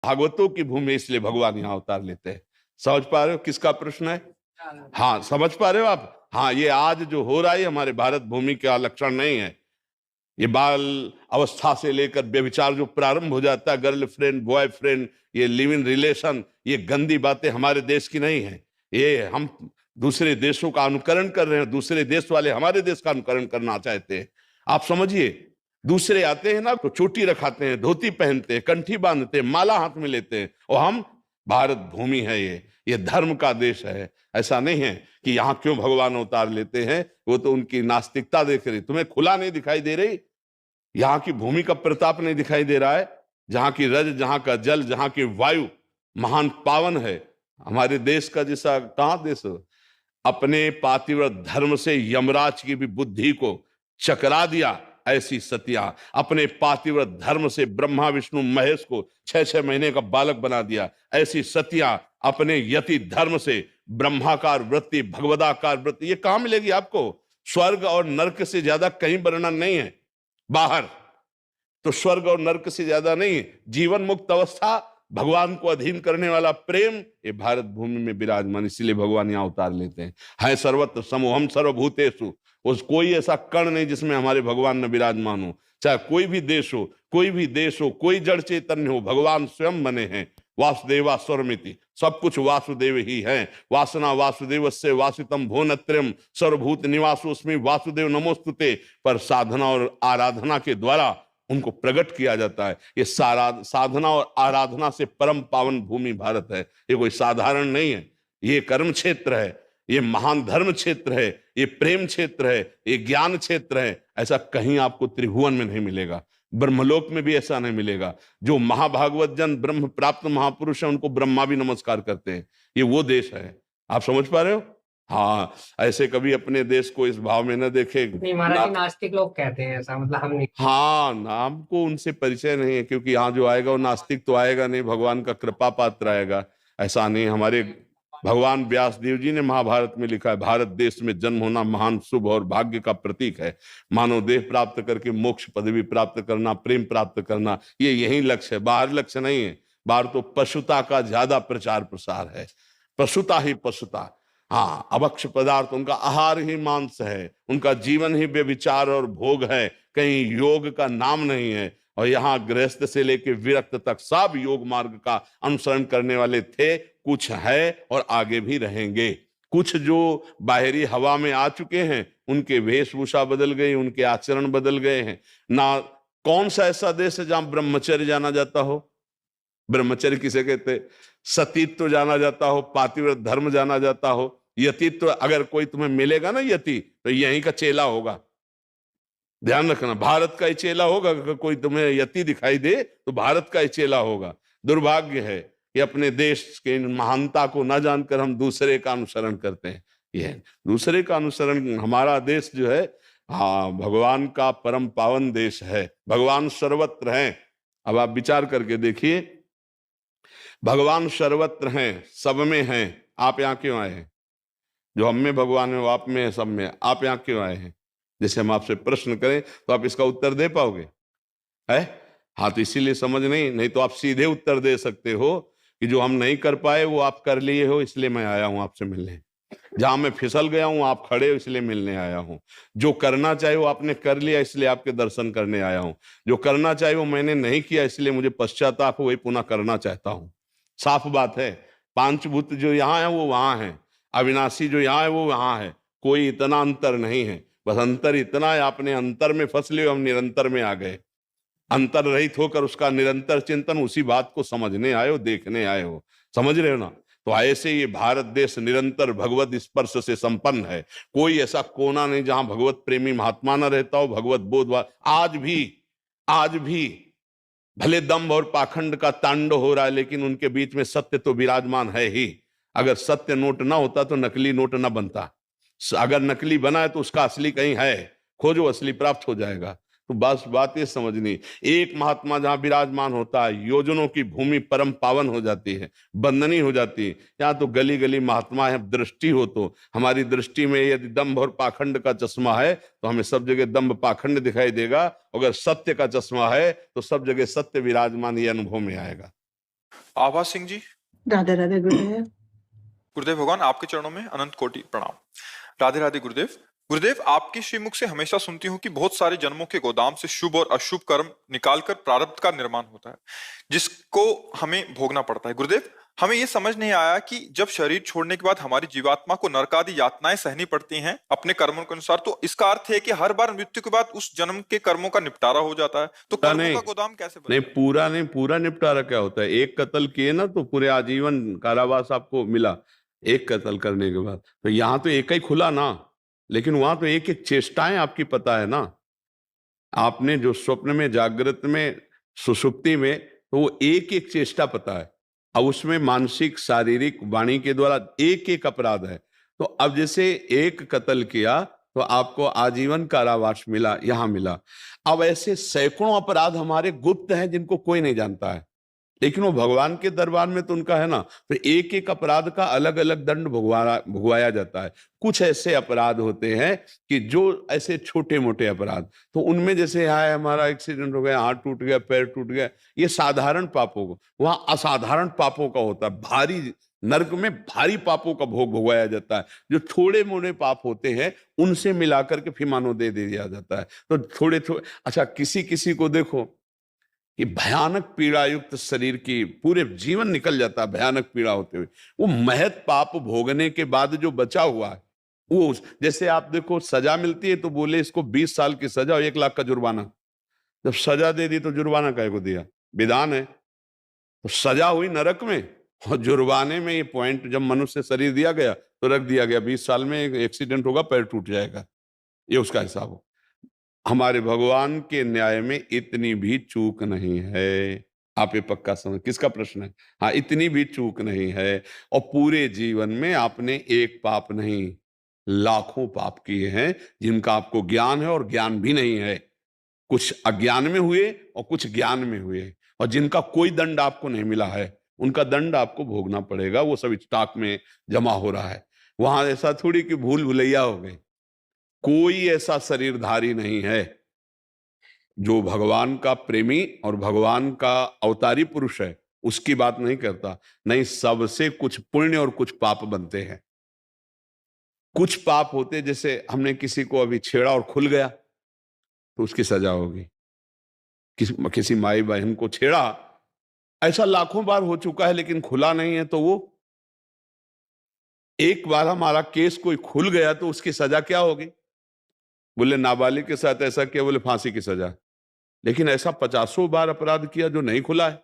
भागवतों की भूमि, इसलिए भगवान यहाँ अवतार लेते हैं। समझ पा रहे हो किसका प्रश्न है? हाँ, समझ पा रहे हो आप? हाँ, ये आज जो हो रहा है हमारे भारत भूमि का लक्षण नहीं है। ये बाल अवस्था से लेकर व्यभिचार जो प्रारंभ हो जाता है, गर्लफ्रेंड बॉयफ्रेंड, ये लिव इन रिलेशन, ये गंदी बातें हमारे देश की नहीं है। ये हम दूसरे देशों का अनुकरण कर रहे हैं, दूसरे देश वाले हमारे देश का अनुकरण करना चाहते हैं। आप समझिए, दूसरे आते हैं ना तो चोटी रखाते हैं, धोती पहनते हैं, कंठी बांधते हैं, माला हाथ में लेते हैं, और हम, भारत भूमि है ये धर्म का देश है। ऐसा नहीं है कि यहाँ क्यों भगवान अवतार लेते हैं, वो तो उनकी नास्तिकता देख रही। तुम्हें खुला नहीं दिखाई दे रही? यहाँ की भूमि का प्रताप नहीं दिखाई दे रहा है? जहाँ की रज, जहाँ का जल, जहाँ की वायु महान पावन है। हमारे देश का जैसा कहाँ देश, अपने पातिव्रत धर्म से यमराज की भी बुद्धि को चकरा दिया ऐसी सतिया, अपने पातिव्रत धर्म से ब्रह्मा विष्णु महेश को 6-6 महीने का बालक बना दिया ऐसी सतिया, अपने यति धर्म से ब्रह्माकार वृत्ति, भगवदाकार वृत्ति, ये कहां मिलेगी आपको? स्वर्ग और नरक से ज्यादा कहीं वर्णन नहीं है बाहर, तो स्वर्ग और नरक से ज्यादा नहीं है। जीवन मुक्त अवस्था, भगवान को अधीन करने वाला प्रेम, ये भारत भूमि में विराजमान, इसीलिए भगवान यहाँ अवतार लेते हैं। है सर्वत्र समोहम सर्वभूतेषु, उस कोई ऐसा कण नहीं जिसमें हमारे भगवान न विराजमान हो। चाहे कोई भी देश हो, कोई भी देश हो, कोई जड़ चैतन्य हो, भगवान स्वयं बने हैं। वासुदेवा स्वरमिति, सब कुछ वासुदेव ही है। वासना वासुदेवस्य वासितम भुवनत्रयम् सर्वभूत निवासोऽस्मि वासुदेव नमोस्तुते, पर साधना और आराधना के द्वारा उनको प्रकट किया जाता है। ये साधना और आराधना से परम पावन भूमि भारत है। ये कोई साधारण नहीं है, ये कर्म क्षेत्र है, ये महान धर्म क्षेत्र है, ये प्रेम क्षेत्र है, ये ज्ञान क्षेत्र है। ऐसा कहीं आपको त्रिभुवन में नहीं मिलेगा, ब्रह्मलोक में भी ऐसा नहीं मिलेगा। जो महाभागवत जन ब्रह्म प्राप्त महापुरुष है, उनको ब्रह्मा भी नमस्कार करते हैं। ये वो देश है। आप समझ पा रहे हो? हाँ, ऐसे कभी अपने देश को इस भाव में न देखे। नहीं महाराज, नास्तिक लोग कहते हैं ऐसा, मतलब हम नहीं। हाँ, नाम को उनसे परिचय नहीं है, क्योंकि यहाँ जो आएगा वो नास्तिक तो आएगा नहीं, भगवान का कृपा पात्र आएगा। ऐसा नहीं। हमारे भगवान व्यास देव जी ने महाभारत में लिखा है, भारत देश में जन्म होना महान शुभ और भाग्य का प्रतीक है। मानव देह प्राप्त करके मोक्ष पदवी प्राप्त करना, प्रेम प्राप्त करना, ये यही लक्ष्य है, बाहर लक्ष्य नहीं है। बाहर तो पशुता का ज्यादा प्रचार प्रसार है, पशुता ही पशुता। हाँ, अभक्ष पदार्थ, उनका आहार ही मांस है, उनका जीवन ही व्यभिचार और भोग है, कहीं योग का नाम नहीं है। और यहाँ गृहस्थ से लेकर विरक्त तक सब योग मार्ग का अनुसरण करने वाले थे, कुछ है और आगे भी रहेंगे। कुछ जो बाहरी हवा में आ चुके हैं, उनके वेशभूषा बदल गई, उनके आचरण बदल गए हैं ना। कौन सा ऐसा देश है जहां ब्रह्मचर्य जाना जाता हो? ब्रह्मचर्य किसे कहते? सतीत्व जाना जाता हो, पातिव्रत धर्म जाना जाता हो, यतित्व। अगर कोई तुम्हें मिलेगा ना यति, तो यहीं का चेला होगा। ध्यान रखना, भारत का ही चेला होगा। अगर कोई तुम्हें यति दिखाई दे तो भारत का ही चेला होगा। दुर्भाग्य है कि अपने देश के महानता को न जानकर हम दूसरे का अनुसरण करते हैं। ये दूसरे का अनुसरण, हमारा देश जो है, हाँ, भगवान का परम पावन देश है। भगवान सर्वत्र हैं। अब आप विचार करके देखिए, भगवान सर्वत्र हैं, सब में हैं। आप यहाँ क्यों आए हैं? जो हम में भगवान है वो आप में है, सब में। आप यहाँ क्यों आए हैं? जैसे हम आपसे प्रश्न करें तो आप इसका उत्तर दे पाओगे? है? हाँ, तो इसीलिए समझ नहीं तो आप सीधे उत्तर दे सकते हो कि जो हम नहीं कर पाए वो आप कर लिए हो, इसलिए मैं आया हूं आपसे मिलने। जहां मैं फिसल गया हूं आप खड़े हो, इसलिए मिलने आया हूं। जो करना चाहिए वो आपने कर लिया, इसलिए आपके दर्शन करने आया हूं। जो करना चाहिए वो मैंने नहीं किया, इसलिए मुझे पश्चाताप हो, वही पुनः करना चाहता हूं। साफ बात है। पांचभूत जो यहाँ है वो वहां है, अविनाशी जो यहाँ है वो वहां है। कोई इतना अंतर नहीं है, बस अंतर इतना है, आपने अंतर में फंस लिए, हम निरंतर में आ गए। अंतर रहित होकर उसका निरंतर चिंतन, उसी बात को समझने आए हो, देखने आए हो। समझ रहे हो ना? तो ऐसे ये भारत देश निरंतर भगवत स्पर्श से संपन्न है। कोई ऐसा कोना नहीं जहां भगवत प्रेमी महात्मा न रहता हो, भगवत बोध। आज भी भले दंभ और पाखंड का तांडव हो रहा है, लेकिन उनके बीच में सत्य तो विराजमान है ही। अगर सत्य नोट ना होता तो नकली नोट ना बनता। अगर नकली बना है तो उसका असली कहीं है, खोजो, असली प्राप्त हो जाएगा। तो बस बात ये समझनी, एक महात्मा जहां विराजमान होता है, योजनों की भूमि परम पावन हो जाती है, बंदनी हो जाती है। यहाँ तो गली गली महात्मा है। दृष्टि हो तो हमारी दृष्टि में यदि दंभ और पाखंड का चश्मा है तो हमें सब जगह दंभ पाखंड दिखाई देगा। अगर सत्य का चश्मा है तो सब जगह सत्य विराजमान, ये अनुभव में आएगा। आभा सिंह जी। राधे राधे गुरुदेव। गुरुदेव भगवान आपके चरणों में अनंत कोटि प्रणाम। राधे राधे गुरुदेव। गुरुदेव, आपके श्रीमुख से हमेशा सुनती हूँ कि बहुत सारे जन्मों के गोदाम से शुभ और अशुभ कर्म निकालकर प्रारब्ध का निर्माण होता है, जिसको हमें भोगना पड़ता है। गुरुदेव, हमें ये समझ नहीं आया कि जब शरीर छोड़ने के बाद हमारी जीवात्मा को नरकादि यातनाएं सहनी पड़ती हैं अपने कर्मों के अनुसार, तो इसका अर्थ है कि हर बार मृत्यु के बाद उस जन्म के कर्मों का निपटारा हो जाता है, तो कर्मों नहीं का गोदाम कैसे नहीं, बनता है? पूरा निपटारा क्या होता है? एक कत्ल किए ना तो पूरे आजीवन कारावास आपको मिला, एक कत्ल करने के बाद। तो यहाँ तो एक ही खुला ना, लेकिन वहां तो एक एक चेष्टाएं आपकी पता है ना। आपने जो स्वप्न में, जागृत में, सुषुप्ति में, तो वो एक एक चेष्टा पता है। अब उसमें मानसिक, शारीरिक, वाणी के द्वारा एक एक अपराध है। तो अब जैसे एक कत्ल किया तो आपको आजीवन कारावास मिला, यहां मिला। अब ऐसे सैकड़ों अपराध हमारे गुप्त हैं जिनको कोई नहीं जानता है, लेकिन वो भगवान के दरबार में तो उनका है ना। तो एक एक अपराध का अलग अलग दंड भुगवाया जाता है। कुछ ऐसे अपराध होते हैं कि जो ऐसे छोटे मोटे अपराध, तो उनमें जैसे है हमारा एक्सीडेंट हो गया, हाथ टूट गया, पैर टूट गया, ये साधारण पापों को, वहां असाधारण पापों का होता है। भारी नरक में भारी पापों का भोग भुगवाया जाता है। जो थोड़े मोटे पाप होते हैं उनसे मिलाकर के फिर मानो दे दिया जाता है। तो थोड़े थोड़े, अच्छा किसी किसी को देखो कि भयानक पीड़ा युक्त शरीर की पूरे जीवन निकल जाता है भयानक पीड़ा होते हुए, वो महत पाप भोगने के बाद जो बचा हुआ है वो जैसे आप देखो सजा मिलती है तो बोले इसको 20 साल की सजा और 1 लाख का जुर्माना। जब सजा दे दी तो जुर्माना काहे को दिया? विधान है। तो सजा हुई नरक में और जुर्माने में ये पॉइंट जब मनुष्य शरीर दिया गया तो रख दिया गया 20 साल में एक्सीडेंट होगा, पैर टूट जाएगा, ये उसका हिसाब हो। हमारे भगवान के न्याय में इतनी भी चूक नहीं है। आप ये पक्का समझ, किसका प्रश्न है? हाँ, इतनी भी चूक नहीं है। और पूरे जीवन में आपने एक पाप नहीं, लाखों पाप किए हैं जिनका आपको ज्ञान है और ज्ञान भी नहीं है। कुछ अज्ञान में हुए और कुछ ज्ञान में हुए, और जिनका कोई दंड आपको नहीं मिला है उनका दंड आपको भोगना पड़ेगा। वो सब स्टॉक में जमा हो रहा है। वहां ऐसा थोड़ी कि भूल भुलैया हो गई। कोई ऐसा शरीरधारी नहीं है जो भगवान का प्रेमी और भगवान का अवतारी पुरुष है, उसकी बात नहीं करता। नहीं, सबसे कुछ पुण्य और कुछ पाप बनते हैं। कुछ पाप होते, जैसे हमने किसी को अभी छेड़ा और खुल गया तो उसकी सजा होगी। किसी माई बहन को छेड़ा, ऐसा लाखों बार हो चुका है लेकिन खुला नहीं है, तो वो एक बार हमारा केस कोई खुल गया तो उसकी सजा क्या होगी? बोले नाबालिग के साथ ऐसा किया, बोले फांसी की सजा। लेकिन ऐसा 50 बार अपराध किया जो नहीं खुला है,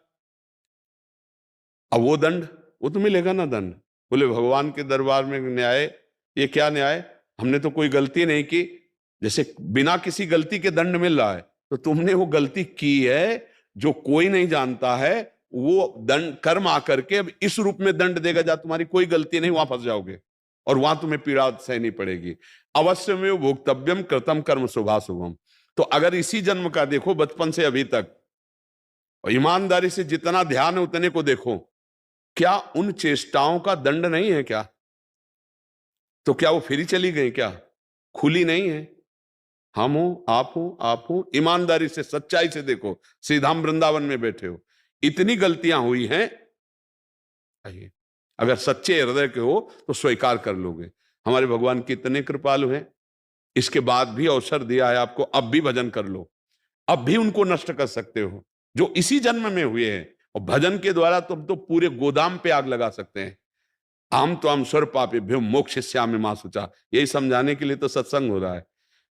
अब वो दंड, वो तो मिलेगा ना दंड। बोले भगवान के दरबार में न्याय, ये क्या न्याय? हमने तो कोई गलती नहीं की। जैसे बिना किसी गलती के दंड मिल रहा है, तो तुमने वो गलती की है जो कोई नहीं जानता है, वो दंड कर्म आकर के अब इस रूप में दंड देगा जहां तुम्हारी कोई गलती नहीं, वहां फंस जाओगे और वहां तुम्हें पीड़ा सहनी पड़ेगी। अवश्य में भोक्तव्यम कृतम कर्म शुभाशुभम। तो अगर इसी जन्म का देखो, बचपन से अभी तक, और ईमानदारी से जितना ध्यान है उतने को देखो, क्या उन चेष्टाओं का दंड नहीं है क्या? तो क्या वो फिर चली गई क्या? खुली नहीं है। हम हो, आप हो, ईमानदारी से सच्चाई से देखो। सीधाम वृंदावन में बैठे हो, इतनी गलतियां हुई हैं, अगर सच्चे हृदय के हो तो स्वीकार कर लोगे। हमारे भगवान कितने कृपालु हैं, इसके बाद भी अवसर दिया है आपको, अब भी भजन कर लो, अब भी उनको नष्ट कर सकते हो जो इसी जन्म में हुए हैं। और भजन के द्वारा तुम तो पूरे गोदाम पे आग लगा सकते हैं। हम तो हम स्वर पापेभ्यो मोक्षयिष्यामि मा शुचा, यही समझाने के लिए तो सत्संग हो रहा है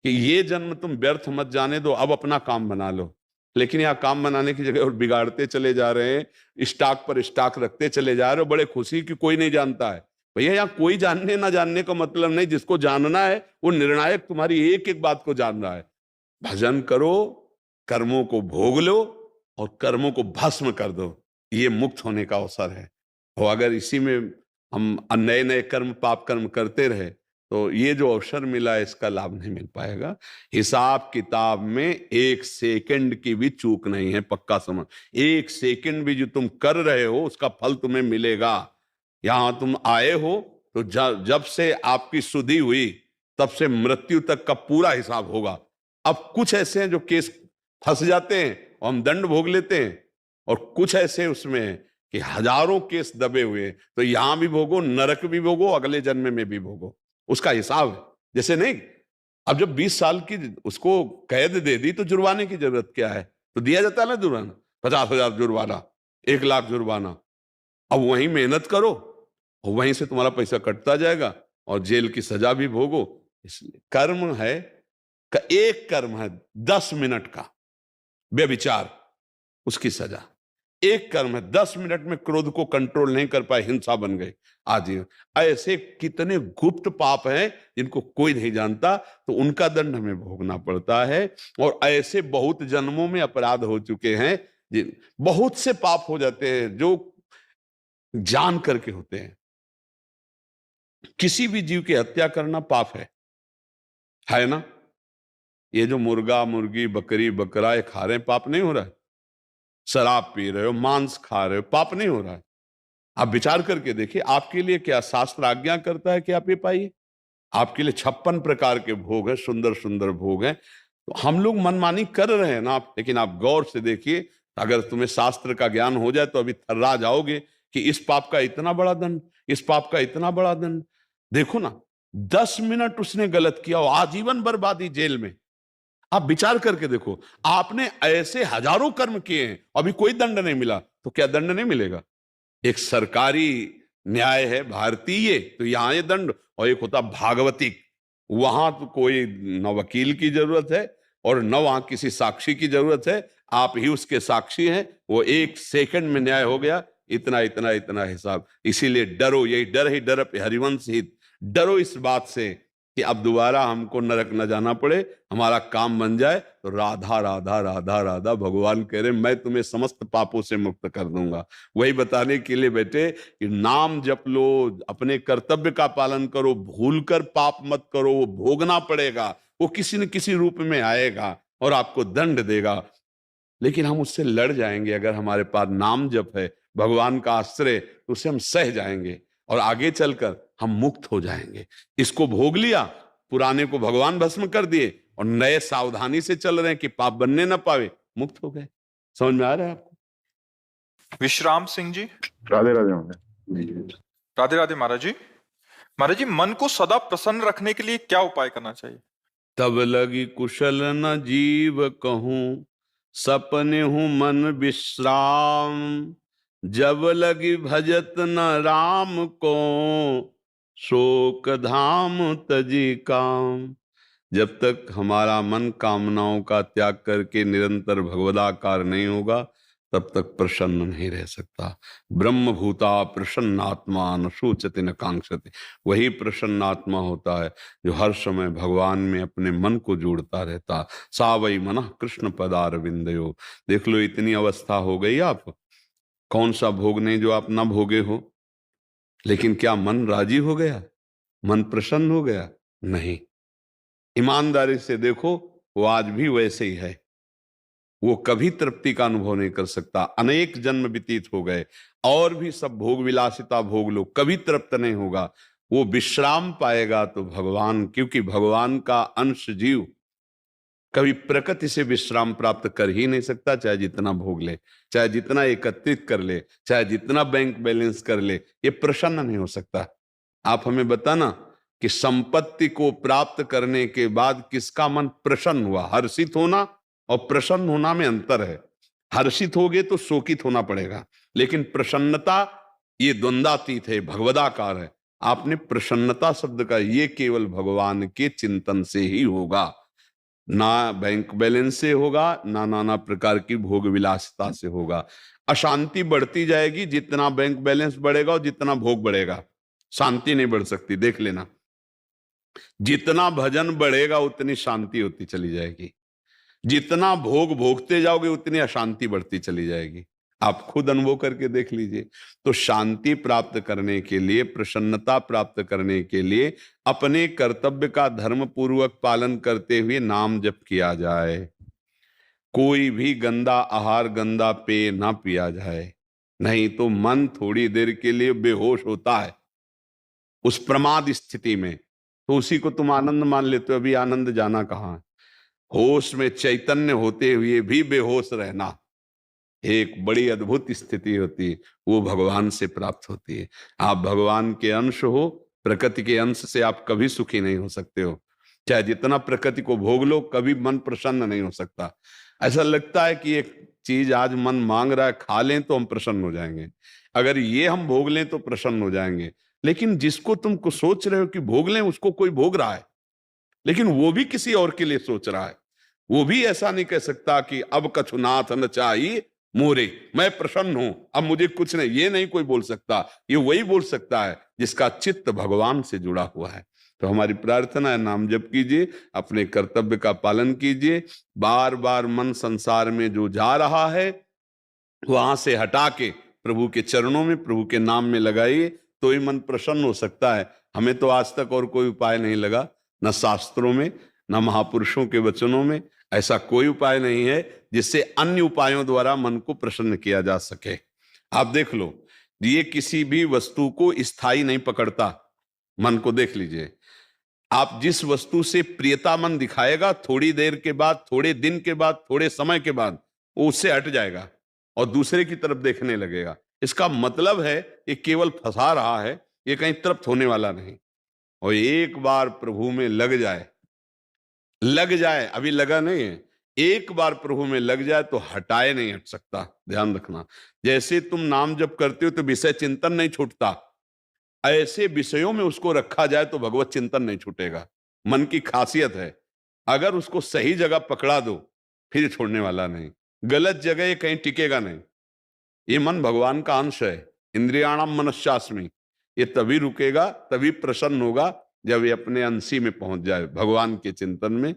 कि ये जन्म तुम व्यर्थ मत जाने दो, अब अपना काम बना लो। लेकिन यहाँ काम बनाने की जगह और बिगाड़ते चले जा रहे हैं, स्टॉक पर स्टॉक रखते चले जा रहे हो, बड़े खुशी कि कोई नहीं जानता है। भैया यहाँ कोई जानने ना जानने का मतलब नहीं, जिसको जानना है वो निर्णायक तुम्हारी एक एक बात को जान रहा है। भजन करो, कर्मों को भोग लो और कर्मों को भस्म कर दो, ये मुक्त होने का अवसर है। और अगर इसी में हम नए नए कर्म, पाप कर्म करते रहे तो ये जो अवसर मिला है इसका लाभ नहीं मिल पाएगा। हिसाब किताब में 1 सेकंड की भी चूक नहीं है, पक्का समझ। 1 सेकंड भी जो तुम कर रहे हो उसका फल तुम्हें मिलेगा। यहां तुम आए हो तो जब से आपकी सुधि हुई तब से मृत्यु तक का पूरा हिसाब होगा। अब कुछ ऐसे हैं जो केस फंस जाते हैं और हम दंड भोग लेते हैं, और कुछ ऐसे उसमें कि हजारों केस दबे हुए हैं, तो यहां भी भोगो, नरक भी भोगो, अगले जन्म में भी भोगो, उसका हिसाब है। जैसे नहीं, अब जब 20 साल की उसको कैद दे दी तो जुर्माने की जरूरत क्या है? तो दिया जाता है ना जुर्माना, 50,000 जुर्माना, 1 लाख जुर्माना। अब वहीं मेहनत करो और वहीं से तुम्हारा पैसा कटता जाएगा और जेल की सजा भी भोगो। इसलिए कर्म है का एक कर्म है 10 मिनट का, व्यभिचार, उसकी सजा। एक कर्म है 10 मिनट में क्रोध को कंट्रोल नहीं कर पाए, हिंसा बन गई आजीवन। ऐसे कितने गुप्त पाप हैं जिनको कोई नहीं जानता, तो उनका दंड हमें भोगना पड़ता है। और ऐसे बहुत जन्मों में अपराध हो चुके हैं, बहुत से पाप हो जाते हैं जो जान करके होते हैं। किसी भी जीव की हत्या करना पाप है ना? ये जो मुर्गा मुर्गी बकरी बकरा ये खा रहे हैं, पाप नहीं हो रहा है? शराब पी रहे हो, मांस खा रहे हो, पाप नहीं हो रहा है? आप विचार करके देखिए, आपके लिए क्या शास्त्र आज्ञा करता है कि आप ये पाइए? आपके लिए 56 प्रकार के भोग हैं, सुंदर सुंदर भोग हैं। तो हम लोग मनमानी कर रहे हैं ना आप, लेकिन आप गौर से देखिए, अगर तुम्हें शास्त्र का ज्ञान हो जाए तो अभी थर्रा जाओगे कि इस पाप का इतना बड़ा दंड, इस पाप का इतना बड़ा दंड। देखो ना, 10 मिनट उसने गलत किया और आजीवन बर्बादी जेल में। आप विचार करके देखो, आपने ऐसे हजारों कर्म किए हैं, अभी कोई दंड नहीं मिला, तो क्या दंड नहीं मिलेगा? एक सरकारी न्याय है भारतीय, तो यहां ये दंड, और एक होता भागवतिक, वहां तो कोई न वकील की जरूरत है और न वहां किसी साक्षी की जरूरत है, आप ही उसके साक्षी हैं, वो 1 सेकंड में न्याय हो गया, इतना इतना इतना हिसाब। इसीलिए डरो, यही डर ही डर पे हरिवंश हित, डरो इस बात से कि अब दोबारा हमको नरक न जाना पड़े, हमारा काम बन जाए। तो राधा राधा राधा राधा, भगवान कह रहे मैं तुम्हें समस्त पापों से मुक्त कर दूंगा। वही बताने के लिए बेटे कि नाम जप लो, अपने कर्तव्य का पालन करो, भूलकर पाप मत करो, वो भोगना पड़ेगा, वो किसी न किसी रूप में आएगा और आपको दंड देगा। लेकिन हम उससे लड़ जाएंगे अगर हमारे पास नाम जप है, भगवान का आश्रय, तो उसे हम सह जाएंगे और आगे चलकर हम मुक्त हो जाएंगे। इसको भोग लिया, पुराने को भगवान भस्म कर दिए और नए सावधानी से चल रहे हैं कि पाप बनने ना पावे, मुक्त हो गए। समझ में आ रहा है आपको? विश्राम सिंह जी। राधे राधे महाराज। राधे राधे महाराज जी। महाराज जी, मन को सदा प्रसन्न रखने के लिए क्या उपाय करना चाहिए? तब लगी कुशल न जीव कहूं, सपने हूं मन विश्राम, जब लगी भजत न राम को, शोक धाम तजी काम। जब तक हमारा मन कामनाओं का त्याग करके निरंतर भगवदाकार नहीं होगा, तब तक प्रसन्न नहीं रह सकता। ब्रह्म भूता प्रसन्नात्मा न शोचते न कांक्षते, वही प्रसन्न आत्मा होता है जो हर समय भगवान में अपने मन को जोड़ता रहता। सा वै मनः कृष्ण पदारविंदयो। देख लो, इतनी अवस्था हो गई आप, कौन सा भोग नहीं जो आप ना भोगे हो, लेकिन क्या मन राजी हो गया? मन प्रसन्न हो गया? नहीं। ईमानदारी से देखो, वो आज भी वैसे ही है, वो कभी तृप्ति का अनुभव नहीं कर सकता। अनेक जन्म व्यतीत हो गए और भी सब भोग विलासिता भोग लो, कभी तृप्त नहीं होगा। वो विश्राम पाएगा तो भगवान, क्योंकि भगवान का अंश जीव कभी प्रकृति से विश्राम प्राप्त कर ही नहीं सकता, चाहे जितना भोग ले, चाहे जितना एकत्रित कर ले, चाहे जितना बैंक बैलेंस कर ले, ये प्रसन्न नहीं हो सकता। आप हमें बताना कि संपत्ति को प्राप्त करने के बाद किसका मन प्रसन्न हुआ? हर्षित होना और प्रसन्न होना में अंतर है। हर्षित होगे तो शोकित होना पड़ेगा, लेकिन प्रसन्नता ये द्वंद्वातीत है, भगवदाकार है। आपने प्रसन्नता शब्द का, ये केवल भगवान के चिंतन से ही होगा, ना बैंक बैलेंस से होगा, ना नाना प्रकार की भोग विलासिता से होगा। अशांति बढ़ती जाएगी जितना बैंक बैलेंस बढ़ेगा और जितना भोग बढ़ेगा, शांति नहीं बढ़ सकती। देख लेना, जितना भजन बढ़ेगा उतनी शांति होती चली जाएगी, जितना भोग भोगते जाओगे उतनी अशांति बढ़ती चली जाएगी। आप खुद अनुभव करके देख लीजिए। तो शांति प्राप्त करने के लिए, प्रसन्नता प्राप्त करने के लिए अपने कर्तव्य का धर्म पूर्वक पालन करते हुए नाम जप किया जाए। कोई भी गंदा आहार, गंदा पेय ना पिया जाए, नहीं तो मन थोड़ी देर के लिए बेहोश होता है उस प्रमाद स्थिति में, तो उसी को तुम आनंद मान लेते हो। अभी आनंद जाना कहाँ है? होश में चैतन्य होते हुए भी बेहोश रहना, एक बड़ी अद्भुत स्थिति होती है, वो भगवान से प्राप्त होती है। आप भगवान के अंश हो, प्रकृति के अंश से आप कभी सुखी नहीं हो सकते हो। चाहे जितना प्रकृति को भोग लो, कभी मन प्रसन्न नहीं हो सकता। ऐसा लगता है कि एक चीज आज मन मांग रहा है, खा लें तो हम प्रसन्न हो जाएंगे, अगर ये हम भोग लें तो प्रसन्न हो जाएंगे। लेकिन जिसको तुमको सोच रहे हो कि भोग लें, उसको कोई भोग रहा है, लेकिन वो भी किसी और के लिए सोच रहा है। वो भी ऐसा नहीं कह सकता कि अब कछुनाथ न चाहिए मोरे, मैं प्रसन्न हूं, अब मुझे कुछ नहीं, ये नहीं कोई बोल सकता। ये वही बोल सकता है जिसका चित्त भगवान से जुड़ा हुआ है। तो हमारी प्रार्थना है, नाम जप कीजिए, अपने कर्तव्य का पालन कीजिए। बार बार मन संसार में जो जा रहा है वहां से हटा के प्रभु के चरणों में, प्रभु के नाम में लगाइए, तो ही मन प्रसन्न हो सकता है। हमें तो आज तक और कोई उपाय नहीं लगा, न शास्त्रों में न महापुरुषों के वचनों में। ऐसा कोई उपाय नहीं है जिससे अन्य उपायों द्वारा मन को प्रसन्न किया जा सके। आप देख लो, ये किसी भी वस्तु को स्थायी नहीं पकड़ता। मन को देख लीजिए, आप जिस वस्तु से प्रियता मन दिखाएगा, थोड़ी देर के बाद, थोड़े दिन के बाद, थोड़े समय के बाद वो उससे हट जाएगा और दूसरे की तरफ देखने लगेगा। इसका मतलब है ये केवल फंसा रहा है, ये कहीं तृप्त होने वाला नहीं। और एक बार प्रभु में लग जाए, अभी लगा नहीं है, एक बार प्रभु में लग जाए तो हटाए नहीं हट सकता। ध्यान रखना, जैसे तुम नाम जप करते हो तो विषय चिंतन नहीं छूटता, ऐसे विषयों में उसको रखा जाए तो भगवत चिंतन नहीं छूटेगा। मन की खासियत है, अगर उसको सही जगह पकड़ा दो फिर छोड़ने वाला नहीं, गलत जगह ये कहीं टिकेगा नहीं। ये मन भगवान का अंश है, इंद्रियाणाम मनश्चास्मि। ये तभी रुकेगा, तभी प्रसन्न होगा जब ये अपने अंशी में पहुंच जाए, भगवान के चिंतन में।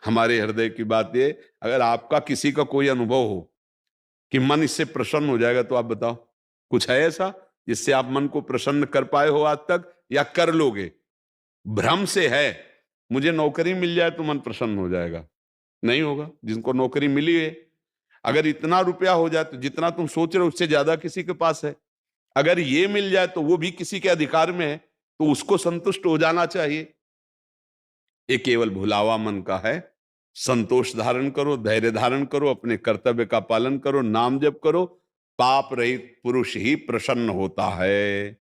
हमारे हृदय की बात ये, अगर आपका किसी का कोई अनुभव हो कि मन इससे प्रसन्न हो जाएगा, तो आप बताओ, कुछ है ऐसा जिससे आप मन को प्रसन्न कर पाए हो आज तक, या कर लोगे? भ्रम से है, मुझे नौकरी मिल जाए तो मन प्रसन्न हो जाएगा, नहीं होगा। जिनको नौकरी मिली है, अगर इतना रुपया हो जाए तो जितना तुम सोच रहे हो उससे ज्यादा किसी के पास है। अगर ये मिल जाए तो वो भी किसी के अधिकार में है, तो उसको संतुष्ट हो जाना चाहिए। ये केवल भुलावा मन का है। संतोष धारण करो, धैर्य धारण करो, अपने कर्तव्य का पालन करो, नाम जप करो। पाप रहित पुरुष ही प्रसन्न होता है।